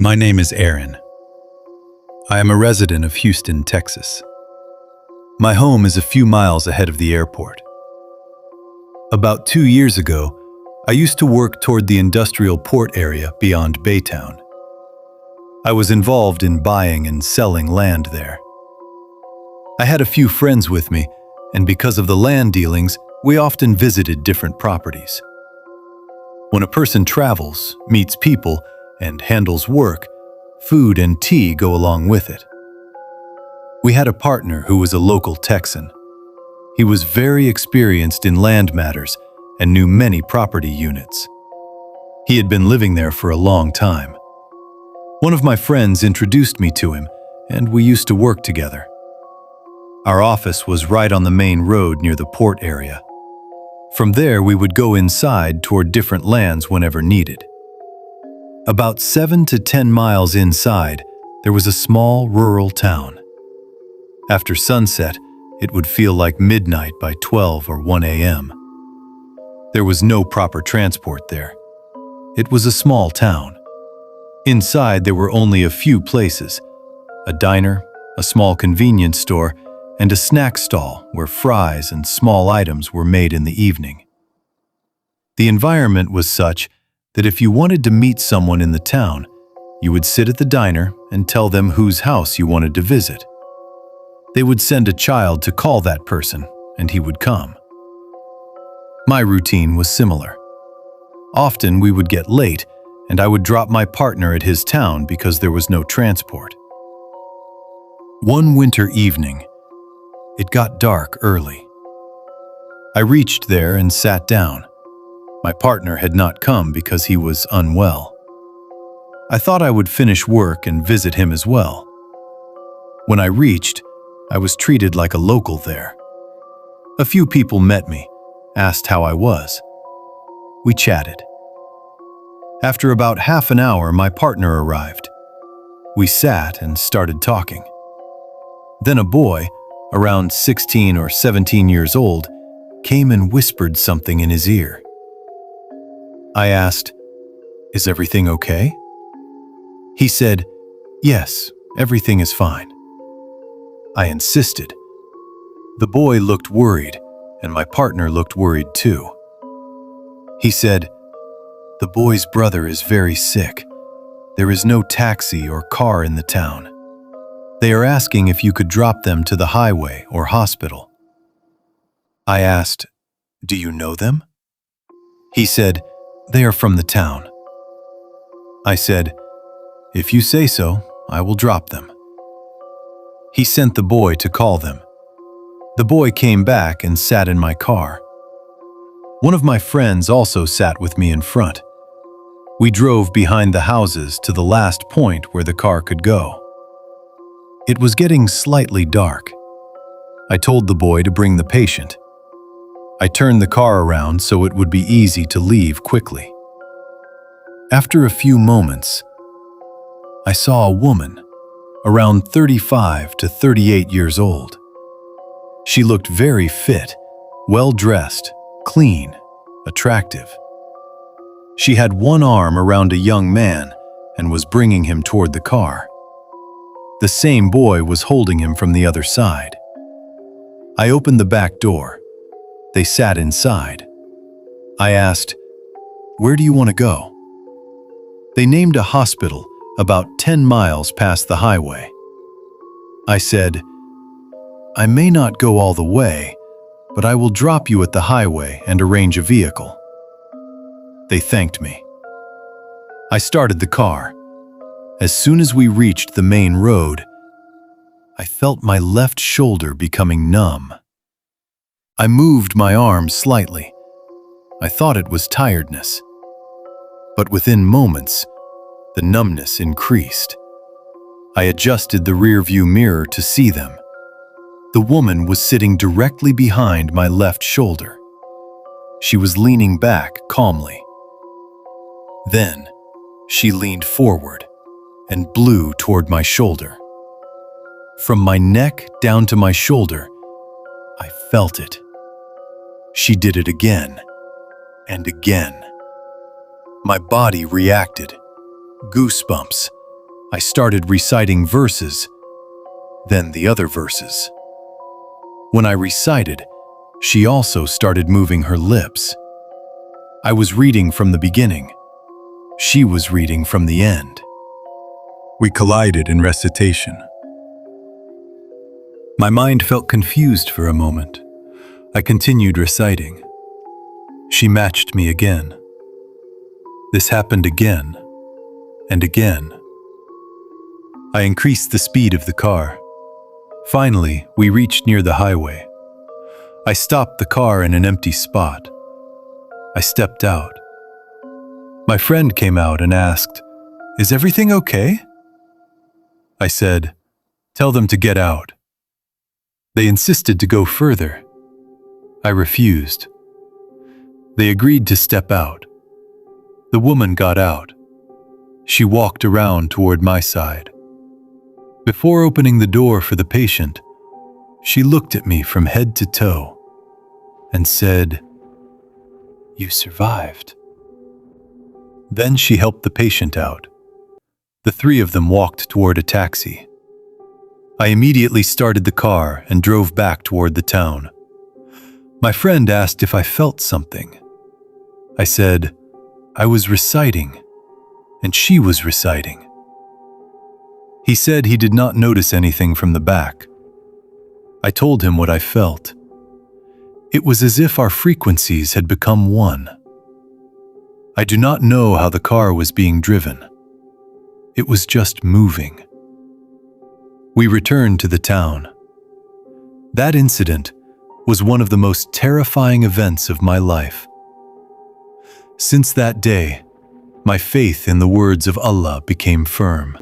My name is Aaron. I am a resident of Houston, Texas. My home is a few miles ahead of the airport. About 2 years ago, I used to work toward the industrial port area beyond Baytown. I was involved in buying and selling land there. I had a few friends with me, and because of the land dealings, we often visited different properties. When a person travels, meets people, and handles work, food and tea go along with it. We had a partner who was a local Texan. He was very experienced in land matters and knew many property units. He had been living there for a long time. One of my friends introduced me to him, and we used to work together. Our office was right on the main road near the port area. From there, we would go inside toward different lands whenever needed. About 7 to 10 miles inside, there was a small rural town. After sunset, it would feel like midnight by 12 or 1 a.m. There was no proper transport there. It was a small town. Inside, there were only a few places: a diner, a small convenience store, and a snack stall where fries and small items were made in the evening. The environment was such that if you wanted to meet someone in the town, you would sit at the diner and tell them whose house you wanted to visit. They would send a child to call that person, and he would come. My routine was similar. Often we would get late, and I would drop my partner at his town because there was no transport. One winter evening, it got dark early. I reached there and sat down. My partner had not come because he was unwell. I thought I would finish work and visit him as well. When I reached, I was treated like a local there. A few people met me, asked how I was. We chatted. After about half an hour, my partner arrived. We sat and started talking. Then a boy, around 16 or 17 years old, came and whispered something in his ear. I asked, "Is everything okay?" He said, "Yes, everything is fine." I insisted. The boy looked worried, and my partner looked worried too. He said, "The boy's brother is very sick. There is no taxi or car in the town. They are asking if you could drop them to the highway or hospital." I asked, "Do you know them?" He said, "They are from the town." I said, "If you say so, I will drop them." He sent the boy to call them. The boy came back and sat in my car. One of my friends also sat with me in front. We drove behind the houses to the last point where the car could go. It was getting slightly dark. I told the boy to bring the patient. I turned the car around so it would be easy to leave quickly. After a few moments, I saw a woman, around 35 to 38 years old. She looked very fit, well-dressed, clean, attractive. She had one arm around a young man and was bringing him toward the car. The same boy was holding him from the other side. I opened the back door. They sat inside. I asked, "Where do you want to go?" They named a hospital about 10 miles past the highway. I said, "I may not go all the way, but I will drop you at the highway and arrange a vehicle." They thanked me. I started the car. As soon as we reached the main road, I felt my left shoulder becoming numb. I moved my arm slightly. I thought it was tiredness. But within moments, the numbness increased. I adjusted the rearview mirror to see them. The woman was sitting directly behind my left shoulder. She was leaning back calmly. Then, she leaned forward and blew toward my shoulder. From my neck down to my shoulder, I felt it. She did it again and again. My body reacted. Goosebumps, I started reciting verses, then the other verses. When I recited, she also started moving her lips. I was reading from the beginning. She was reading from the end. We collided in recitation. My mind felt confused for a moment. I continued reciting. She matched me again. This happened again and again. I increased the speed of the car. Finally, we reached near the highway. I stopped the car in an empty spot. I stepped out. My friend came out and asked, "Is everything okay?" I said, "Tell them to get out." They insisted to go further. I refused. They agreed to step out. The woman got out. She walked around toward my side. Before opening the door for the patient, she looked at me from head to toe and said, "You survived." Then she helped the patient out. The three of them walked toward a taxi. I immediately started the car and drove back toward the town. My friend asked if I felt something. I said, I was reciting, and she was reciting. He said he did not notice anything from the back. I told him what I felt. It was as if our frequencies had become one. I do not know how the car was being driven. It was just moving. We returned to the town. That incident was one of the most terrifying events of my life. Since that day, my faith in the words of Allah became firm.